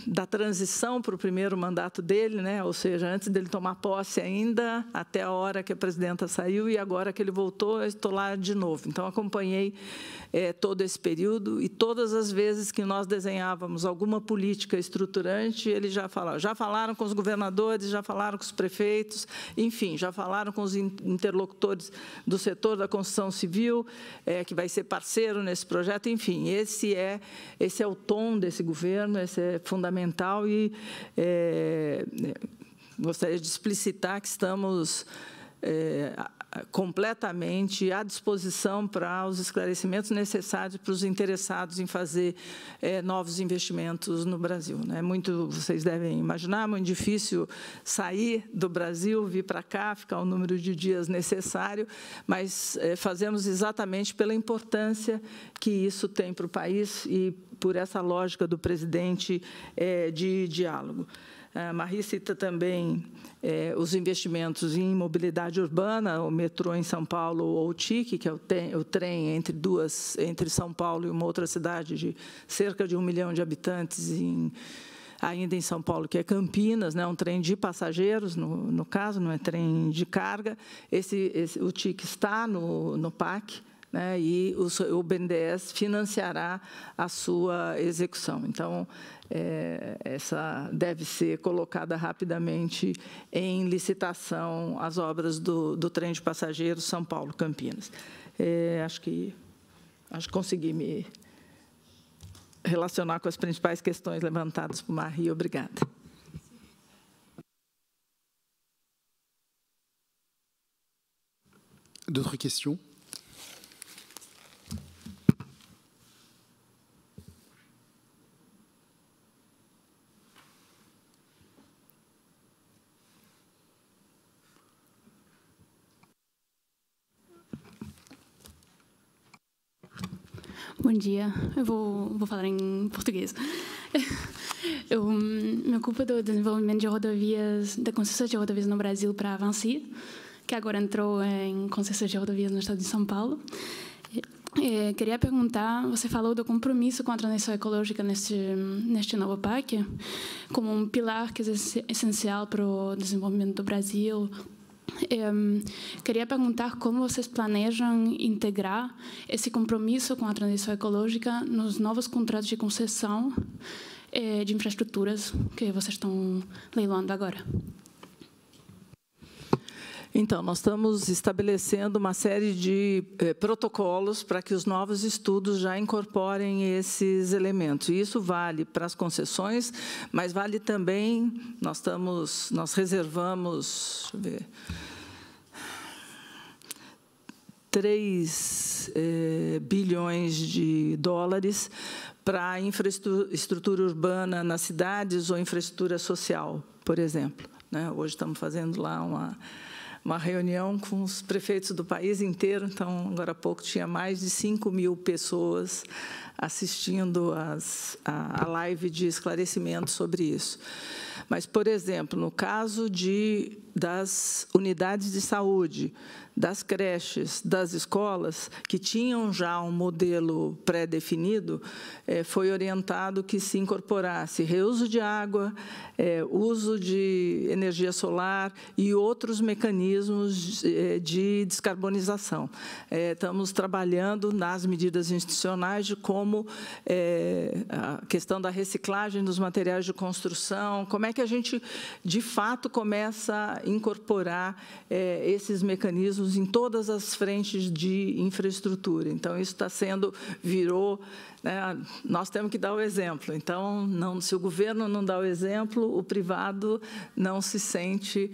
da transição para o primeiro mandato dele, né? Ou seja, antes dele tomar posse ainda, até a hora que a presidenta saiu, e agora que ele voltou, eu estou lá de novo. Então, acompanhei todo esse período, e todas as vezes que nós desenhávamos alguma política estruturante, ele já falava. Já falaram com os governadores, já falaram com os prefeitos, enfim, já falaram com os interlocutores do setor da construção civil, que vai ser parceiro nesse projeto, enfim, esse é o tom desse governo, esse é fundamental, e gostaria de explicitar que estamos completamente à disposição para os esclarecimentos necessários para os interessados em fazer novos investimentos no Brasil. É muito, vocês devem imaginar, muito difícil sair do Brasil, vir para cá, ficar o número de dias necessário, mas fazemos exatamente pela importância que isso tem para o país e por essa lógica do presidente de diálogo. A Marie cita também os investimentos em mobilidade urbana, o metrô em São Paulo ou o TIC, que é o trem entre São Paulo e uma outra cidade de cerca de 1 milhão de habitantes, ainda em São Paulo, que é Campinas, né, um trem de passageiros, no caso, não é trem de carga. O TIC está no PAC, né, e o BNDES financiará a sua execução. Então, essa deve ser colocada rapidamente em licitação as obras do trem de passageiros São Paulo-Campinas. Acho que consegui me relacionar com as principais questões levantadas por Marie. Obrigada. D'autres questions? Bom dia, eu vou falar em português. Eu me ocupo do desenvolvimento de rodovias, da concessão de rodovias no Brasil para a Vinci, que agora entrou em concessão de rodovias no estado de São Paulo. Queria perguntar, você falou do compromisso com a transição ecológica neste novo PAC, como um pilar que é essencial para o desenvolvimento do Brasil. Queria perguntar como vocês planejam integrar esse compromisso com a transição ecológica nos novos contratos de concessão de infraestruturas que vocês estão leiloando agora. Então, nós estamos estabelecendo uma série de protocolos para que os novos estudos já incorporem esses elementos. E isso vale para as concessões, mas vale também, nós reservamos, deixa eu ver, 3 bilhões de dólares para infraestrutura urbana nas cidades ou infraestrutura social, por exemplo. Hoje estamos fazendo lá uma reunião com os prefeitos do país inteiro, então, agora há pouco, tinha mais de 5.000 pessoas assistindo a live de esclarecimento sobre isso. Mas, por exemplo, no caso das unidades de saúde, das creches, das escolas, que tinham já um modelo pré-definido, foi orientado que se incorporasse reuso de água, uso de energia solar e outros mecanismos de descarbonização. Estamos trabalhando nas medidas institucionais de como a questão da reciclagem dos materiais de construção, como é que a gente, de fato, começa a incorporar esses mecanismos em todas as frentes de infraestrutura. Então, isso virou, nós temos que dar o exemplo. Então, se o governo não dá o exemplo, o privado não se sente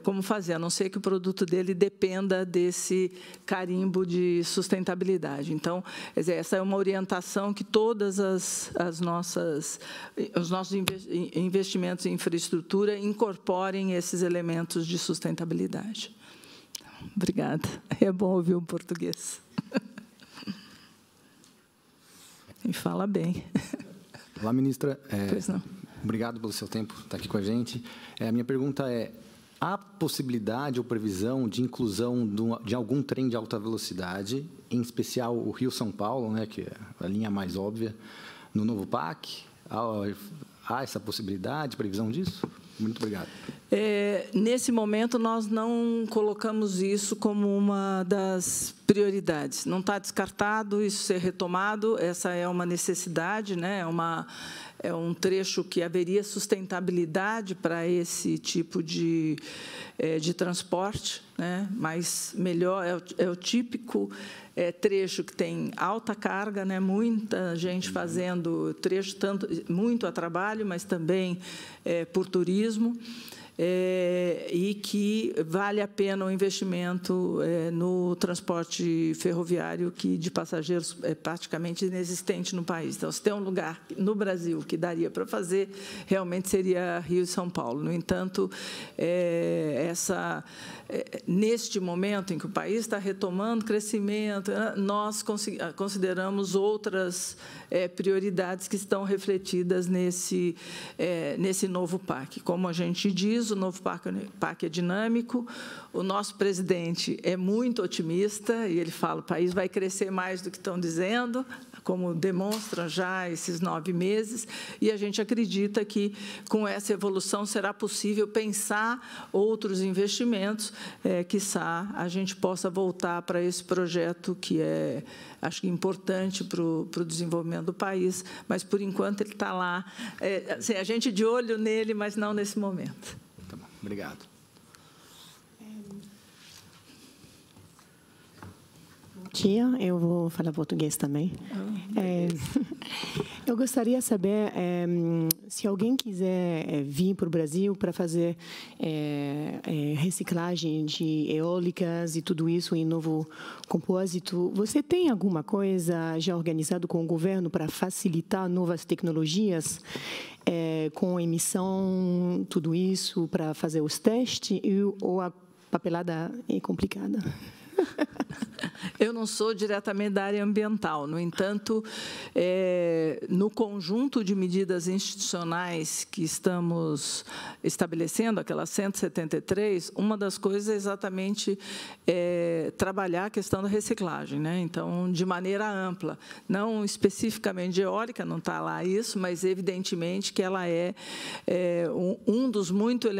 como fazer, a não ser que o produto dele dependa desse carimbo de sustentabilidade. Então, essa é uma orientação que todas os nossos investimentos em infraestrutura incorporem esses elementos de sustentabilidade. Obrigada. É bom ouvir o português. E fala bem. Olá, ministra. Pois não. Obrigado pelo seu tempo estar aqui com a gente. A minha pergunta é, há possibilidade ou previsão de inclusão de algum trem de alta velocidade, em especial o Rio-São Paulo, que é a linha mais óbvia, no novo PAC? Há essa possibilidade, previsão disso? Muito obrigado. Nesse momento, nós não colocamos isso como uma das prioridades. Não está descartado isso ser retomado, essa é uma necessidade, é um trecho que haveria sustentabilidade para esse tipo de transporte, mas melhor, é o típico trecho que tem alta carga, muita gente fazendo trecho, muito a trabalho, mas também por turismo, e que vale a pena o investimento no transporte ferroviário, que de passageiros é praticamente inexistente no país. Então, se tem um lugar no Brasil que daria para fazer, realmente seria Rio e São Paulo. No entanto, neste momento em que o país está retomando crescimento, nós consideramos outras prioridades que estão refletidas nesse novo PAC. Como a gente diz, o novo PAC é dinâmico, o nosso presidente é muito otimista, e ele fala que o país vai crescer mais do que estão dizendo, como demonstram já esses 9 meses, e a gente acredita que, com essa evolução, será possível pensar outros investimentos, quiçá a gente possa voltar para esse projeto que acho que importante para o desenvolvimento do país, mas, por enquanto, ele está lá. A gente de olho nele, mas não nesse momento. Tá bom. Obrigado. Bom dia, eu vou falar português também. Eu gostaria de saber se alguém quiser vir para o Brasil para fazer reciclagem de eólicas e tudo isso em novo compósito. Você tem alguma coisa já organizado com o governo para facilitar novas tecnologias com emissão, tudo isso, para fazer os testes, ou a papelada é complicada? Eu não sou diretamente da área ambiental. No entanto, no conjunto de medidas institucionais que estamos estabelecendo, aquelas 173, uma das coisas é exatamente trabalhar a questão da reciclagem, né? Então, de maneira ampla, não especificamente de eólica, não está lá isso, mas evidentemente que ela é um dos muitos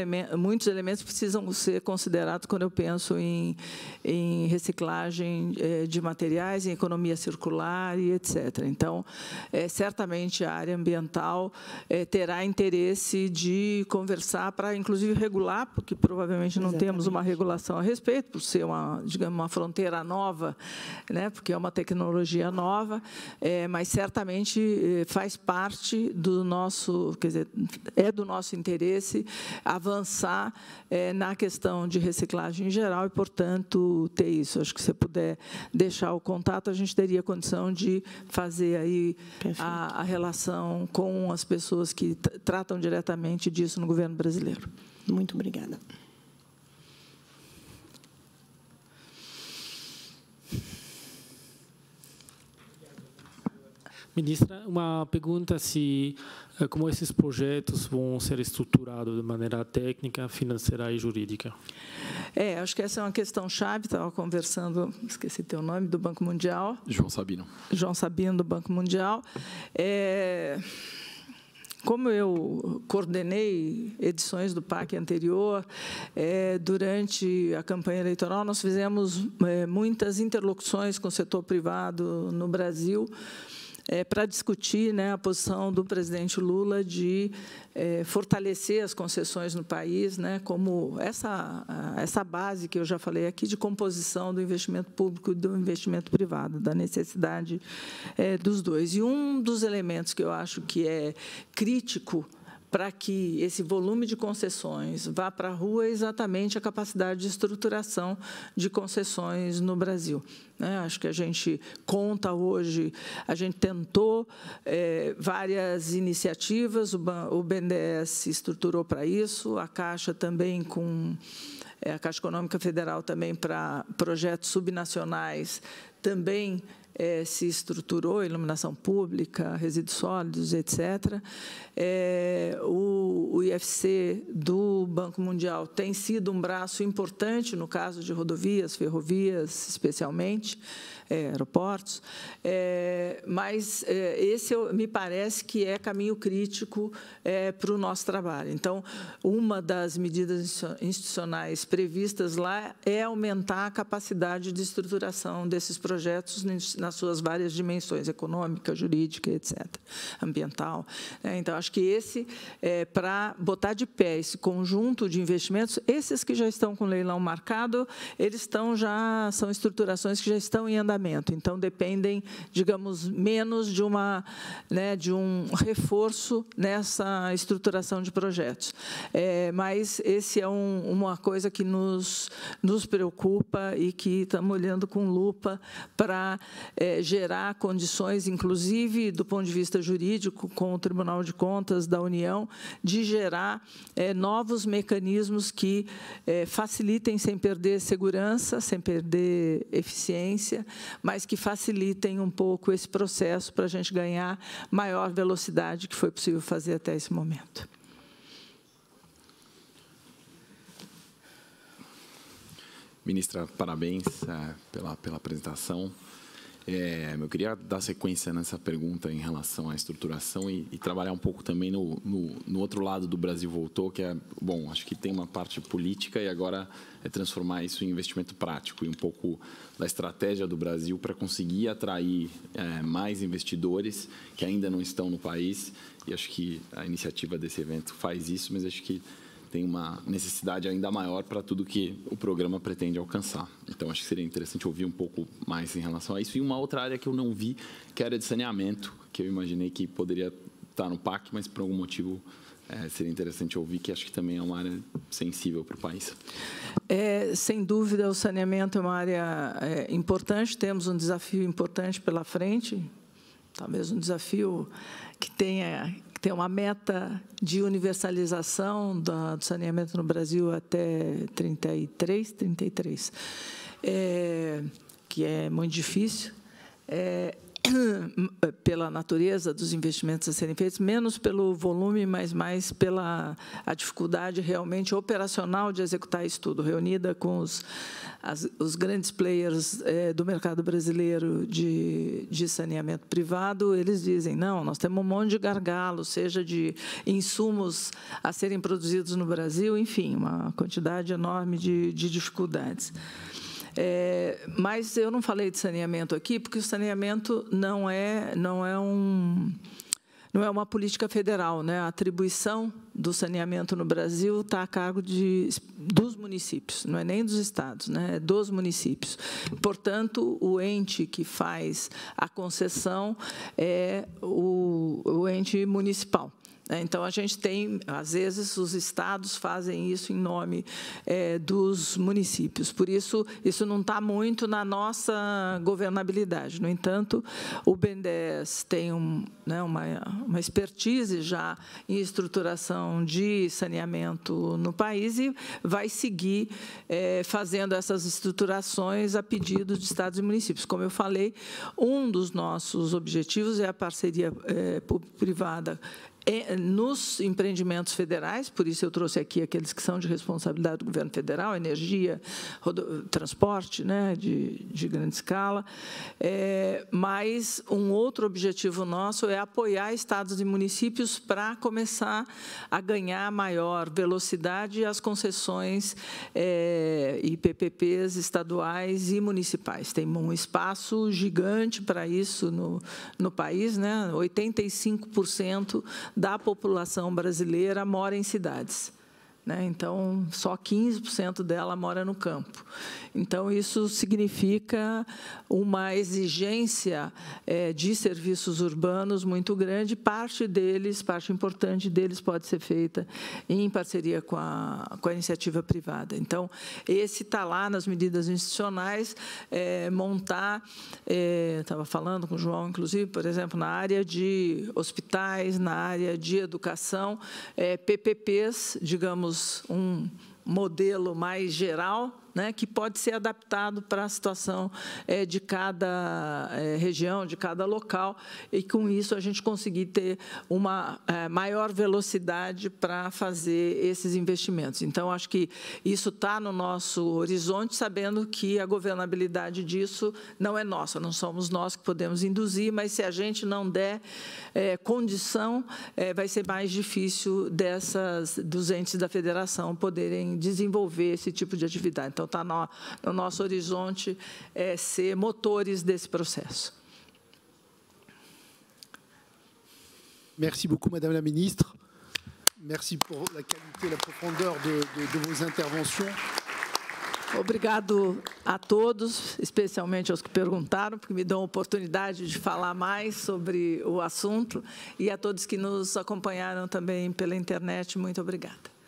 elementos que precisam ser considerados quando eu penso em reciclagem de materiais, em economia circular e etc. Então, certamente a área ambiental terá interesse de conversar para, inclusive, regular, porque provavelmente não temos uma regulação a respeito, por ser digamos, uma fronteira nova, né, porque é uma tecnologia nova, mas certamente faz parte do nosso, quer dizer, do nosso interesse avançar na questão de reciclagem em geral e, portanto, ter isso. Acho que se puder deixar o contato, a gente teria condição de fazer aí a relação com as pessoas que tratam diretamente disso no governo brasileiro. Muito obrigada. Ministra, uma pergunta se como esses projetos vão ser estruturados de maneira técnica, financeira e jurídica. Acho que essa é uma questão chave. Estava conversando, esqueci teu nome, do Banco Mundial. João Sabino. João Sabino, do Banco Mundial. Como eu coordenei edições do PAC anterior, durante a campanha eleitoral, nós fizemos muitas interlocuções com o setor privado no Brasil, para discutir, né, a posição do presidente Lula de fortalecer as concessões no país, né, como essa base que eu já falei aqui de composição do investimento público e do investimento privado, da necessidade dos dois. E um dos elementos que eu acho que é crítico para que esse volume de concessões vá para a rua é exatamente a capacidade de estruturação de concessões no Brasil. Acho que a gente conta hoje, a gente tentou várias iniciativas, o BNDES estruturou para isso, a Caixa também a Caixa Econômica Federal também para projetos subnacionais também se estruturou, iluminação pública, resíduos sólidos, etc. O IFC do Banco Mundial tem sido um braço importante no caso de rodovias, ferrovias, especialmente, aeroportos, mas esse me parece que é caminho crítico para o nosso trabalho. Então, uma das medidas institucionais previstas lá é aumentar a capacidade de estruturação desses projetos nas suas várias dimensões, econômica, jurídica, etc., ambiental. Então, acho que para botar de pé esse conjunto de investimentos, esses que já estão com leilão marcado, eles são estruturações que já estão em andamento. Então, dependem, digamos, menos de um reforço nessa estruturação de projetos. Mas esse é uma coisa que nos preocupa e que estamos olhando com lupa para gerar condições, inclusive do ponto de vista jurídico, com o Tribunal de Contas da União, de gerar novos mecanismos que facilitem, sem perder segurança, sem perder eficiência, mas que facilitem um pouco esse processo para a gente ganhar maior velocidade que foi possível fazer até esse momento. Ministra, parabéns pela apresentação. Eu queria dar sequência nessa pergunta em relação à estruturação e trabalhar um pouco também no outro lado do Brasil Voltou, que bom, acho que tem uma parte política e agora é transformar isso em investimento prático e um pouco da estratégia do Brasil para conseguir atrair mais investidores que ainda não estão no país. E acho que a iniciativa desse evento faz isso, mas acho que tem uma necessidade ainda maior para tudo que o programa pretende alcançar. Então, acho que seria interessante ouvir um pouco mais em relação a isso. E uma outra área que eu não vi, que era de saneamento, que eu imaginei que poderia estar no PAC, mas por algum motivo seria interessante ouvir, que acho que também é uma área sensível para o país. Sem dúvida, o saneamento é uma área importante. Temos um desafio importante pela frente, talvez um desafio que tem uma meta de universalização do saneamento no Brasil até 33. que é muito difícil, pela natureza dos investimentos a serem feitos, menos pelo volume, mas mais pela a dificuldade realmente operacional de executar isso tudo, reunida com os grandes players do mercado brasileiro de saneamento privado. Eles dizem, não, nós temos um monte de gargalos, seja de insumos a serem produzidos no Brasil, enfim, uma quantidade enorme de dificuldades. Mas eu não falei de saneamento aqui, porque o saneamento não é uma política federal, né? A atribuição do saneamento no Brasil está a cargo dos municípios, não é nem dos estados, né? É dos municípios. Portanto, o ente que faz a concessão é o ente municipal. Então, a gente tem, às vezes, os estados fazem isso em nome dos municípios. Por isso, isso não está muito na nossa governabilidade. No entanto, o BNDES tem uma expertise já em estruturação de saneamento no país e vai seguir fazendo essas estruturações a pedido de estados e municípios. Como eu falei, um dos nossos objetivos é a parceria público-privada nos empreendimentos federais, por isso eu trouxe aqui aqueles que são de responsabilidade do governo federal, energia, transporte, né, de grande escala. Mas um outro objetivo nosso é apoiar estados e municípios para começar a ganhar maior velocidade as concessões e PPPs estaduais e municipais. Tem um espaço gigante para isso no país, né? 85% da população brasileira mora em cidades, né? Então, só 15% dela mora no campo. Então, isso significa uma exigência de serviços urbanos muito grande. Parte importante deles pode ser feita em parceria com a iniciativa privada. Então, esse está lá nas medidas institucionais, montar, estava falando com o João, inclusive, por exemplo, na área de hospitais, na área de educação, PPPs, digamos, um modelo mais geral, né, que pode ser adaptado para a situação de cada região, de cada local, e, com isso, a gente conseguir ter uma maior velocidade para fazer esses investimentos. Então, acho que isso está no nosso horizonte, sabendo que a governabilidade disso não é nossa, não somos nós que podemos induzir, mas, se a gente não der condição, vai ser mais difícil dos entes da federação poderem desenvolver esse tipo de atividade. Então, está no nosso horizonte ser motores desse processo. Merci beaucoup, Madame la Ministre. Merci pour la qualité et la profondeur de vos interventions. Obrigado a todos, especialmente aos que perguntaram, porque me dão a oportunidade de falar mais sobre o assunto, e a todos que nos acompanharam também pela internet. Muito obrigada.